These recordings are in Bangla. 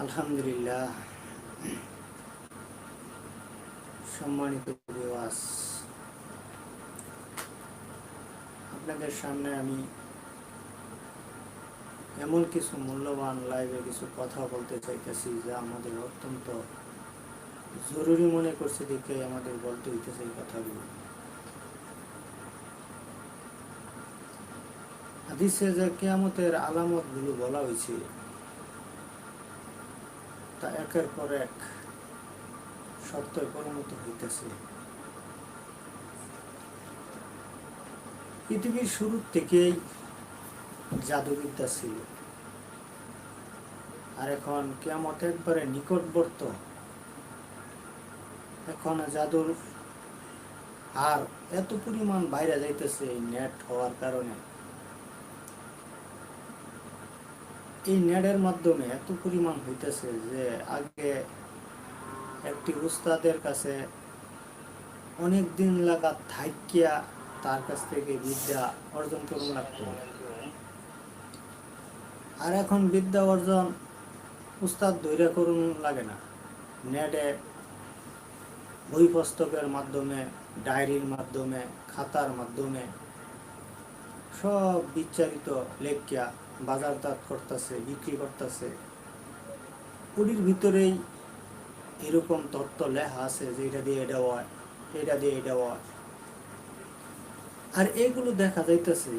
আলহামদুলিল্লাহ। সম্মানিত ভিউয়ার্স, আপনাদের সামনে আমি এমন কিছু মূল্যবান লাইভে কিছু কথা বলতে চাইতেছি যা আমাদের অত্যন্ত জরুরি মনে করছে দেখে আমাদের বলতে হইতেছে এই কথাগুলো। হাদিসে যে কিয়ামতের আলামতগুলো বলা হয়েছে তা একের পর এক সত্যে পরিণত হইতেছে। পৃথিবীর শুরু থেকেই জাদুবিদ্যা ছিল, আর এখন কিয়ামত একবারে নিকটবর্তী। এখন জাদুর আর এত পরিমাণ বাইরে যাইতেছে এই নেট হওয়ার কারণে। এই নেটের মাধ্যমে এত পরিমাণ হইতেছে যে আগে একটি উস্তাদের কাছে অনেক দিন লাগা থাইকিয়া তার কাছ থেকে বিদ্যা অর্জন করুন লাগতো, আর এখন বিদ্যা অর্জন উস্তাদ ধৈর্য করুন লাগে না। নেটে বই পুস্তকের মাধ্যমে, ডায়েরির মাধ্যমে, খাতার মাধ্যমে সব বিচ্চারিত লেখিয়া বাজারজাত করতেছে, বিক্রি করতেছে। ওটির ভিতরেই এরকম তত্ত্ব লেখা আছে যে এটা দিয়ে এটা হয়, এটা দিয়ে এটা হয়। আর এগুলো দেখা যাইতেছে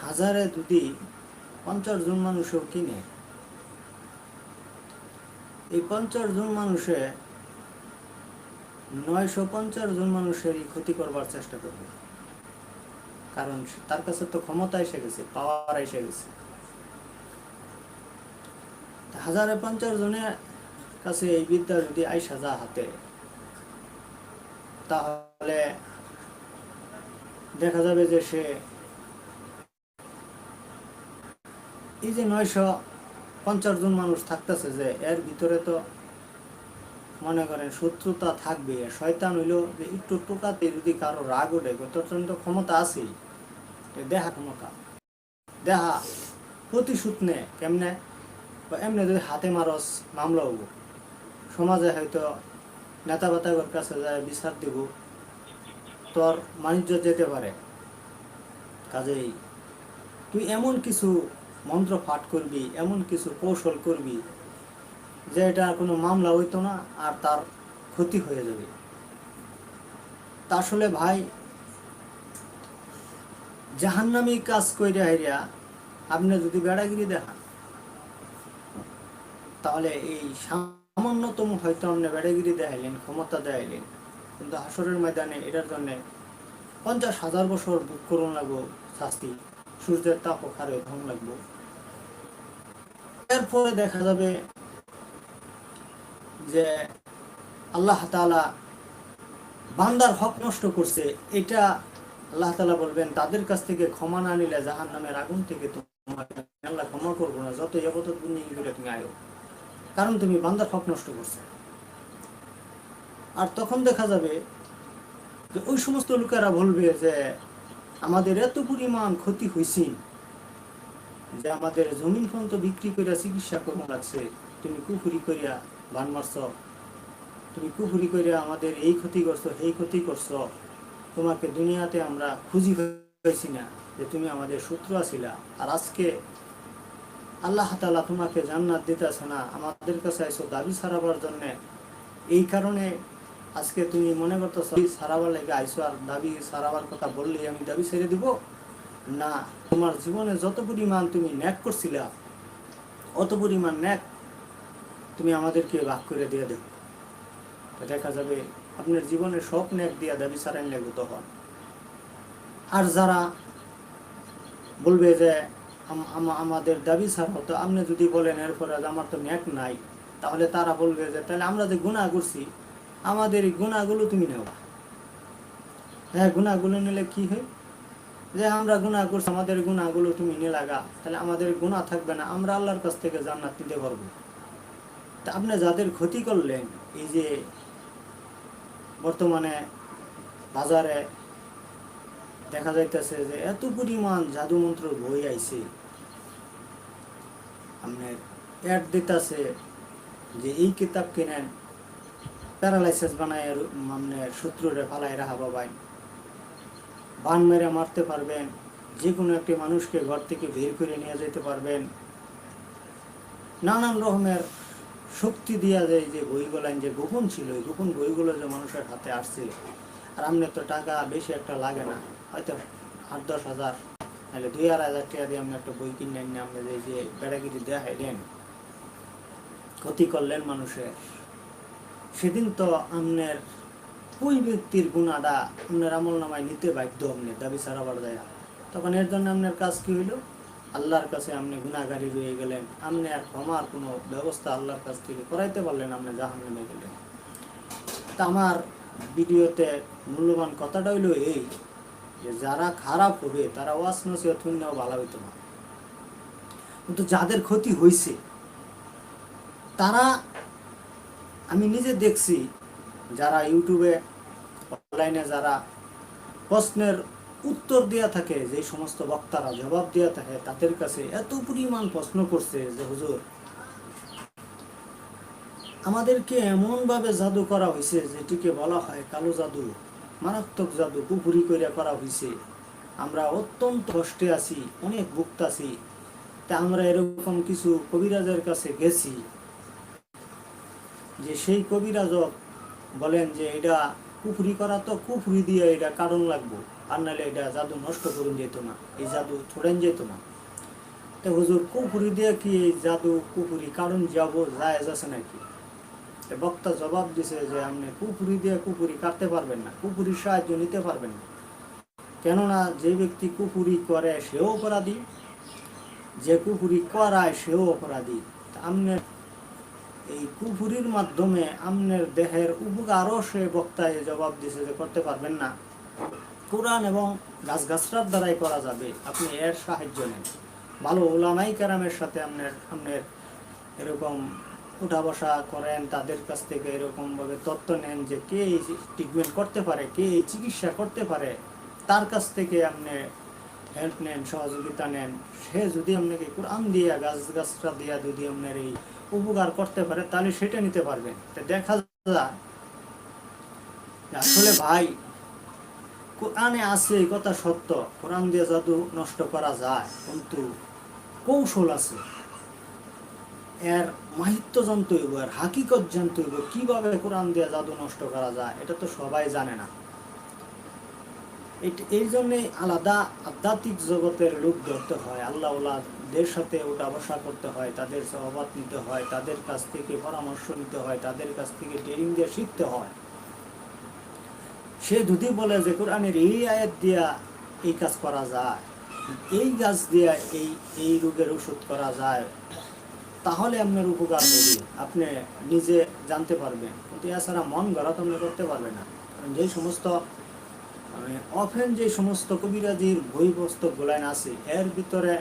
হাজারে যদি 50 জন মানুষও কিনে, এই 50 জন মানুষে 950 জন মানুষেরই ক্ষতি করবার চেষ্টা করবে, কারণ তার কাছে তো ক্ষমতা এসে গেছে, পাওয়ার এসে গেছে। হাজারে 50 জনের কাছে এই বিদ্যা যদি আইসা যা হাতে, তাহলে দেখা যাবে যে সে এই যে 950 জন মানুষ থাকতেছে, যে এর ভিতরে তো মনে করেন শত্রুতা থাকবে। শয়তান হইল যে একটু টোকাতে যদি কারো রাগ ওঠে, তখন তো ক্ষমতা আছেই, দেখা ক্ষমতা দেখা প্রতিশোধ নে কেমনে, এমনি যদি হাতে মারস মামলা হব, সমাজে হয়তো নেতা বাতাগর কাছে যায় বিচার দিব, তোর বাণিজ্য যেতে পারে। কাজেই তুই এমন কিছু মন্ত্র পাঠ করবি, এমন কিছু কৌশল করবি যে এটা কোনো মামলা হইতো না, আর তার ক্ষতি হয়ে যাবে। তা আসলে ভাই, জাহান্নামী কাজ কইরা হাইরা আপনি যদি বেড়াগিরি দেখান, তাহলে এই সামান্যতম হয়তো আপনি বেড়াগিরি দেখাইলেন, ক্ষমতা দেখাইলেন, কিন্তু হাসরের ময়দানে এটার জন্য 50,000 বছর বুক করুন লাগবো শাস্তি, সূর্যের তাপ খারে ধন লাগবো। এরপরে দেখা যাবে যে আল্লাহ তাআলা বান্দার হক নষ্ট করছে, এটা আল্লাহ তাআলা বলবেন তাদের কাছ থেকে ক্ষমা না নিলে জাহান্নামের আগুন থেকে তোমাকে আল্লাহ ক্ষমা করবো না, যত ইবাদত বন্দেগি করে তুমি আয়ো, কারণ তুমি বান্দার হক নষ্ট করছে। আর তখন দেখা যাবে যে ওই সমস্ত লোকেরা বলবে যে আমাদের এত পরিমাণ ক্ষতি হয়েছে যে আমাদের জমিন ফন্ত বিক্রি করিয়া চিকিৎসা করবো লাগছে, তুমি কুফুরি করিয়া বান মারছ, তুমি কুফুরি করিয়া আমাদের এই ক্ষতি করছো, এই ক্ষতি করছো, তোমাকে দুনিয়াতে আমরা খুঁজি পাইছি না যে তুমি আমাদের শত্রু আছিলা, আর আজকে আল্লাহ তাআলা তোমাকে জান্নাত দিতেছে না, আমাদের কাছে আইসো দাবি ছাড়াবার জন্যে। এই কারণে আজকে তুমি মনে করতেছ সারাবার লেগে আইসো, আর দাবি সারাবার কথা বললে আমি দাবি ছেড়ে দিব না। তোমার জীবনে যত পরিমাণ তুমি ন্যাক করছিলা, অত পরিমাণ ন্যাক তুমি আমাদেরকে ভাগ করে দিয়ে দেব। দেখা যাবে আপনার জীবনে সব ন্যাক দিয়া দাবি ছাড়াই লাগবে তখন। আর যারা বলবে যে আমাদের দাবি ছাড়াও, তো আপনি যদি বলেন এরপরে আমার তো ন্যাক নাই, তাহলে তারা বলবে যে তাহলে আমরা যে গুনাহ করছি আমাদের এই গুনাহগুলো তুমি নেও। হ্যাঁ, গুনাহগুলো নিলে কি হয়, যে আমরা গুনাহ করছি, আমাদের গুনাহগুলো তুমি নিয়ে লাগা, তাহলে আমাদের গুনাহ থাকবে না, আমরা আল্লাহর কাছ থেকে জান্নাত নিতে পারবো। তা আপনি যাদের ক্ষতি করলেন, এই যে বর্তমানে বাজারে দেখা যাইতেছে যে এত পরিমাণ জাদুমন্ত্র বই আইছে, আপনার অ্যাড দিতেছে যে এই কিতাব কিনেন, প্যারালাইসিস বানায় মানে শত্রুরে ফালাই রাখা বাবাই, বান মেরে মারতে পারবেন, যে কোনো একটি মানুষকে ঘর থেকে বের করে নিয়ে যেতে পারবেন, নানান রকমের শক্তি দিয়া যায়। যে বইগুলো যে গোপন ছিল, এই গোপন বইগুলো যে মানুষের হাতে আসছে, আর আপনার তো টাকা বেশি একটা লাগে না, হয়তো 8-10 হাজার নাহলে 2-2.5 হাজার টাকা দিয়ে আপনি একটা বই কিনে নিয়ে আপনি যে বেড়াগিরি দেখাইলেন, ক্ষতি করলেন মানুষের, সেদিন তো আপনার ওই ব্যক্তির গুণাটা আপনার আমল নামায় নিতে বাধ্য, আপনি দাবি ছাড়াবার যায়। তখন এর জন্য আপনার কাজ কি হইল? আল্লাহর কাছে আপনি গুণাগারী রয়ে গেলেন, আপনি আর ক্ষমার কোনো ব্যবস্থা আল্লাহর কাছ থেকে করাইতে পারলেন, আপনি জাহান্নামে গেলেন। তা আমার ভিডিওতে মূল্যবান কথাটা হইল এই, যে যারা খারাপ হবে তারা ওয়াজ নসিহত শুনলেও ভালো হইতো না, কিন্তু যাদের ক্ষতি হয়েছে তারা, আমি নিজে দেখছি, যারা ইউটিউবে অনলাইনে যারা প্রশ্নের উত্তর দেয়া থাকে, যে সমস্ত বক্তারা জবাব দেয়া থাকে, তাদের কাছে এত পরিমাণ প্রশ্ন করছে যে হুজুর আমাদেরকে এমনভাবে জাদু করা হয়েছে, যেটিকে বলা হয় কালো জাদু, মারাত্মক জাদু, কুফুরি করে করা হয়েছে, আমরা অত্যন্ত কষ্টে আছি, অনেক ভুগতাছি। তা আমরা এরকম কিছু কবিরাজের কাছে গেছি, যে সেই কবিরাজক বলেন যে এটা কুফরি করা, তো কুফরি দিয়ে এটা কারণ লাগবো, আর নাহলে এটা জাদু নষ্ট করুন যেত না, এই জাদু ছড়েন যেত না। তো হুজুর কুফরি দিয়ে কি এই জাদু কুফরি কারণ যাব জায়েজ আছে নাকি? বক্তা জবাব দিছে যে আপনি কুফরি দিয়ে কুফরি কাটতে পারবেন না, কুফরির সাহায্য নিতে পারবেন না, কেননা যে ব্যক্তি কুফরি করে সেও অপরাধী, যে কুফরি করায় সেও অপরাধী। আপনার এই কুফুরির মাধ্যমে আপনার দেহের উপকারও সে বক্তায় জবাব দিছে যে করতে পারবেন না, কোরআন এবং গাছগাছরার দ্বারাই করা যাবে, আপনি এর সাহায্য নেন। ভালো ওলামাই কেরামের সাথে আপনার এরকম উঠা বসা করেন, তাদের কাছ থেকে এরকমভাবে তথ্য নেন যে কে এই ট্রিটমেন্ট করতে পারে, কে এই চিকিৎসা করতে পারে, তার কাছ থেকে আপনি হেল্প নেন, সহযোগিতা নেন। সে যদি আপনাকে কোরআন দিয়া গাছগাছরা দিয়া যদি আপনার এই উপকার করতে পারে, তাহলে সেটা নিতে পারবেন। দেখা যায় আসলে ভাই কোরআনে আছে, এই কথা সত্য, কোরআন দিয়ে জাদু নষ্ট করা যায়, কিন্তু কৌশল আছে, এর মাহিত্য জানতে হইব, এর হাকিকত জানতে হইব, কিভাবে কোরআন দিয়ে জাদু নষ্ট করা যায়, এটা তো সবাই জানে না। এই জন্যে আলাদা আধ্যাত্মিক জগতের লোক ধরতে হয়, আল্লাহওয়ালাদের সাথে ওঠা বসা করতে হয়, তাদের সহবত নিতে হয়, তাদের কাছ থেকে পরামর্শ নিতে হয়, তাদের কাছ থেকে ট্রেনিং দিয়ে শিখতে হয়। সে যদি বলে যে কোরআনের এই আয়াত দিয়া এই কাজ করা যায়, এই গাছ দিয়া এই রোগের ওষুধ করা যায়, তাহলে আপনার উপকার হবে, আপনি নিজে জানতে পারবেন। কিন্তু এছাড়া মন গড়া তো আপনি করতে পারবেন না। কারণ যেই সমস্ত অফেন যে সমস্ত কবিরাজির বই পুস্তক গুলান আছে, এর ভিতরে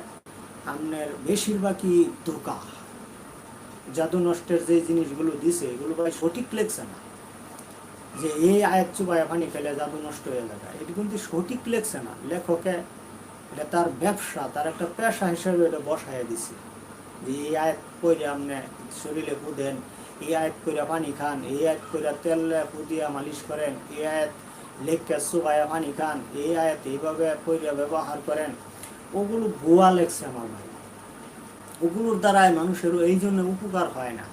আপনার বেশিরভাগই ধোঁকা, জাদু নষ্টের যে জিনিসগুলো দিছে এগুলো ভাই সঠিক লেখছে না, যে এই আয়াত চুবায় পানি খেলে জাদু নষ্ট হয়ে যাবে, এটি কিন্তু সঠিক লেখছে না। লেখকে এটা তার ব্যবসা, তার একটা পেশা হিসেবে এটা বসায় দিছে, যে এই আয়াত করে আপনি শরীরে পুদেন, এই আয়াত করে পানি খান, এই আয়াত করে তেল পুদিয়া মালিশ করেন, এই আয়াত লেখকে চুবায়া পানি খান, এই আয়াত এইভাবে করে ব্যবহার করেন। ওগুলো ভুয়া লেখছে আমার ভাই, ওগুলোর দ্বারাই মানুষেরও এই জন্য উপকার হয় না।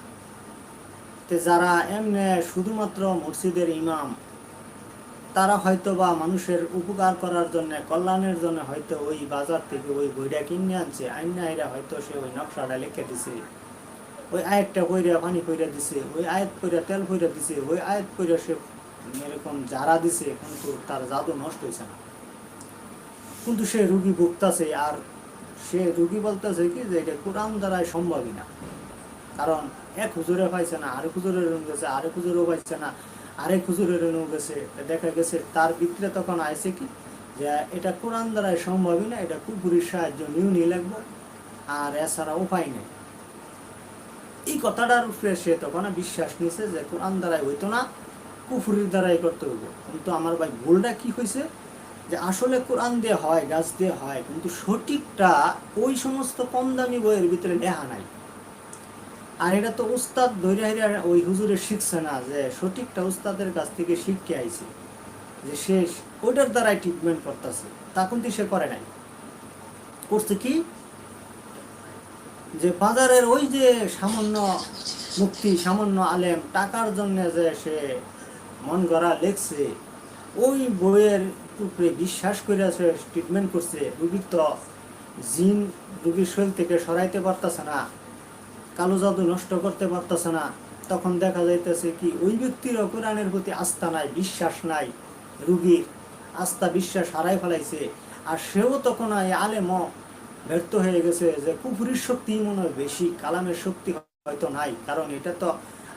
তো যারা এমনি শুধুমাত্র মসজিদের ইমাম, তারা হয়তো বা মানুষের উপকার করার জন্য, কল্যাণের জন্য হয়তো ওই বাজার থেকে ওই বইটা কিনে আনছে, আইনা এরা হয়তো সে ওই নকশাটা লিখে দিছে, ওই আয়াতটা কইরা পানি কইরা দিছে, ওই আয়াত কইরা তেল কইরা দিছে, ওই আয়াত কইরা সে এরকম যারা দিছে, কিন্তু তার জাদু নষ্ট হয়েছে না, কিন্তু সে রুগী ভুগতেছে। আর সে রুগী বলতেছে কি যে এটা কোরআন দ্বারাই সম্ভবই না, কারণ এক হুজুরে পাইছে না, আরেক হুজুরের গেছে, আরেক হুজুরও পাইছে না, আরেক হুজুরের গেছে, দেখা গেছে তার ভিতরে তখন আইছে কি যে এটা কোরআন দ্বারাই সম্ভবই না, এটা কুফুরির সাহায্য নিয়ে লাগবো, আর এছাড়া উপায় নেই। এই কথাটার উপরে সে তখন বিশ্বাস নিছে যে কোরআন দ্বারাই হইতো না, কুফুরির দ্বারাই করতে হইব। কিন্তু আমার ভাই ভুলটা কি হয়েছে, যে আসলে কোরআন দিয়ে হয়, গাছ দিয়ে হয়, কিন্তু সঠিকটা ওই সমস্ত কম দামি বইয়ের ভিতরে লেখা নাই। আর এটা তো উস্তাদ ধৈর্য ওই হুজুরে শিখছে না, যে সঠিকটা উস্তাদের কাছ থেকে শিখতে আইছে, যে সে ওইটার দ্বারাই ট্রিটমেন্ট করতেছে, তা কিন্তু সে করে নাই। করছে কি, যে বাজারের ওই যে সামান্য মুক্তি, সামান্য আলেম, টাকার জন্য যে সে মন গড়া লেখছে, ওই বইয়ের উপরে বিশ্বাস করে সে ট্রিটমেন্ট করছে। রুগীর তো জিন রুগীর শরীর থেকে সরাইতে পারতেছে না, কালো জাদু নষ্ট করতে পারতেছে না। তখন দেখা যাইতেছে কি, ওই ব্যক্তির কোরআনের প্রতি আস্থা নাই, বিশ্বাস নাই, রুগীর আস্থা বিশ্বাস হারাই ফেলাইছে। আর সেও তখন এই আলেমও ব্যর্থ হয়ে গেছে, যে কুফুরির শক্তি মনে হয় বেশি, কালামের শক্তি হয়তো নাই। কারণ এটা তো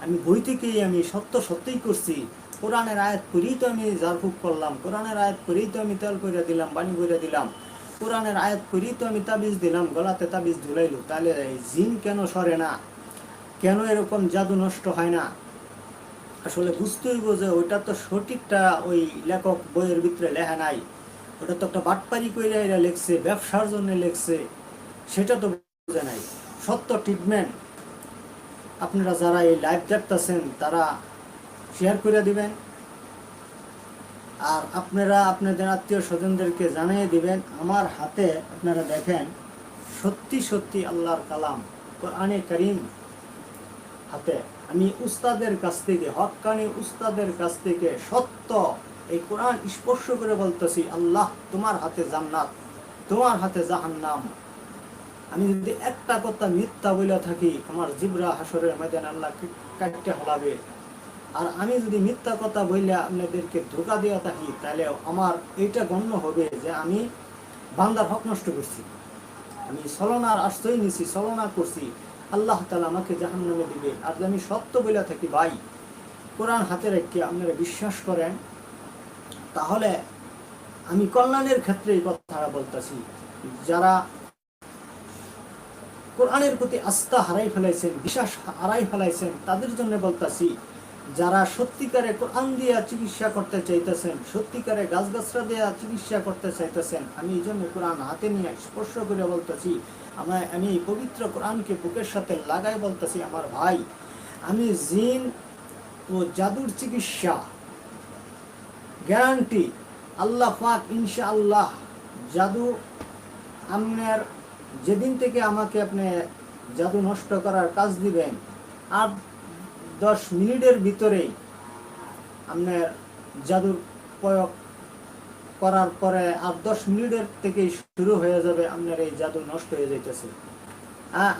আমি বই থেকেই আমি সত্যই করছি, কোরআনের আয়াত করেই তো আমি জারফুক করলাম, কোরআনের আয়াত করেই তো আমি তেল করে দিলাম, পানি করে দিলাম, কোরআনের আয়াত করেই তো আমি তাবিজ দিলাম, গলাতে তাবিজ ঝুলাইলো। তাহলে জিন কেন সরে না, কেন এরকম জাদু নষ্ট হয় না? আসলে বুঝতে হইব যে ওইটা তো সঠিকটা ওই লেখক বইয়ের ভিতরে লেখা নাই, ওটা তো একটা বাটপারি করে এরা লেখছে, ব্যবসার জন্য লেখছে, সেটা তো বোঝে নাই। সত্য ট্রিটমেন্ট আপনারা যারা এই লাইভ দেখতেছেন তারা শেয়ার করে দিবেন, আর আপনারা আপনাদের আত্মীয় স্বজনদেরকে জানিয়ে দিবেন। আমার হাতে আপনারা দেখেন, সত্যি সত্যি আল্লাহর কালাম কোরআনে কারীম হাতে, আমি উস্তাদের কাছ থেকে, হক্কানি উস্তাদের কাছ থেকে সত্য এই কোরআন স্পর্শ করে বলতেছি, আল্লাহ তোমার হাতে জান্নাত, তোমার হাতে জাহান্নাম। আমি যদি একটা কথা মিথ্যা বলে থাকি, আমার জিবরা হাসরের ময়দানে আল্লাহ কাটতে হলাবে। আর আমি যদি মিথ্যা কথা বললে আপনাদেরকে ধোঁকা দেওয়া থাকি, তাহলে আমার এইটা গণ্য হবে যে আমি বান্দার হক নষ্ট করছি, আমি ছলনার আশ্রয় নিছি, ছলনা করছি, আল্লাহ তাআলা আমাকে জাহান্নামে দিবে। আর যদি আমি সত্য বলে থাকি, ভাই কোরআন হাতে রেখে আপনারা বিশ্বাস করেন, তাহলে আমি কল্যাণের ক্ষেত্রে এই কথাটা বলতেছি। যারা কোরআনের প্রতি আস্থা হারাই ফেলাইছেন, বিশ্বাস হারাই ফেলাইছেন, তাদের জন্য বলতেছি। যারা সত্যিকারে কোরআন দিয়া চিকিৎসা করতে চাইতেছেন, সত্যিকারে গাছগাছরা দিয়া চিকিৎসা করতে চাইতেছেন, আমি এই জন্য কোরআন হাতে নিয়ে স্পর্শ করে বলতেছি, আমি এই পবিত্র কোরআনকে বুকের সাথে লাগাই বলতেছি, আমার ভাই, আমি জিন ও জাদুর চিকিৎসা গ্যারান্টি আল্লাহ পাক ইনশাআল্লাহ। জাদু আপনার যেদিন থেকে আমাকে আপনি জাদু নষ্ট করার কাজ দিবেন, আর 10 মিনিটের ভিতরেই আপনার জাদুর প্রয়োগ করার পরে আর 10 মিনিটের থেকেই শুরু হয়ে যাবে, আপনার এই জাদু নষ্ট হয়ে যাইতেছে।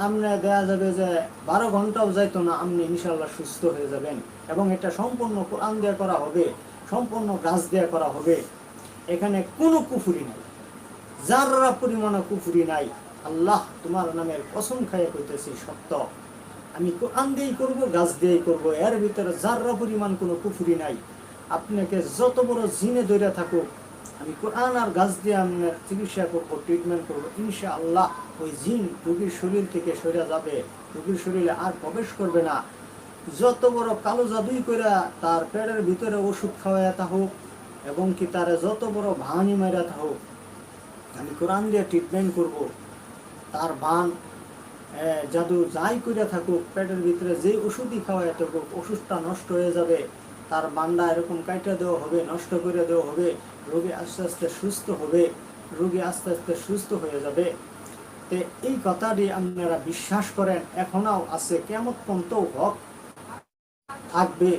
আপনার দেওয়া যাবে যে 12 ঘন্টাও যাইতো না, আপনি ইনশাআল্লাহ সুস্থ হয়ে যাবেন। এবং এটা সম্পূর্ণ কোরআন দিয়ে করা হবে, সম্পূর্ণ গাছ দিয়ে করা হবে। এখানে কোনো কুফুরি নাই, যারা পরিমাণে কুফুরি নাই। আল্লাহ তোমার নামের কসম খাইয়ে কইতেছি, সত্য আমি কোরআন দিয়েই করব, গাছ দিয়েই করব, এর ভিতরে যারা পরিমাণ কোনো কুফুরি নাই। আপনাকে যত বড় জিনে ধরে থাকুক, আমি কোরআন আর গাছ দিয়ে আপনার চিকিৎসা করব, ট্রিটমেন্ট করব, ইনশাআল্লাহ ওই জিন রোগীর শরীর থেকে সরে যাবে, রোগীর শরীরে আর প্রবেশ করবে না। যত বড় কালো জাদুই করে তার পেটের ভিতরে ওষুধ খাওয়াইয়া থাকুক, এবং কি তার যত বড় ভাঙি মারা থাকুক, আমি কোরআন দিয়ে ট্রিটমেন্ট করব। তার বান জাদু যাই করে থাকুক, পেটের ভিতরে যে ওষুধই খাওয়াই থাকুক, ওষুধটা নষ্ট হয়ে যাবে। তার বান্ডা এরকম কাইটা দেওয়া হবে, নষ্ট করে দেওয়া হবে, রোগী আস্তে আস্তে সুস্থ হবে, রোগী আস্তে আস্তে সুস্থ হয়ে যাবে। তো এই কথাটি আপনারা বিশ্বাস করেন, এখনো আছে, কিয়ামত পর্যন্ত হক থাকবে।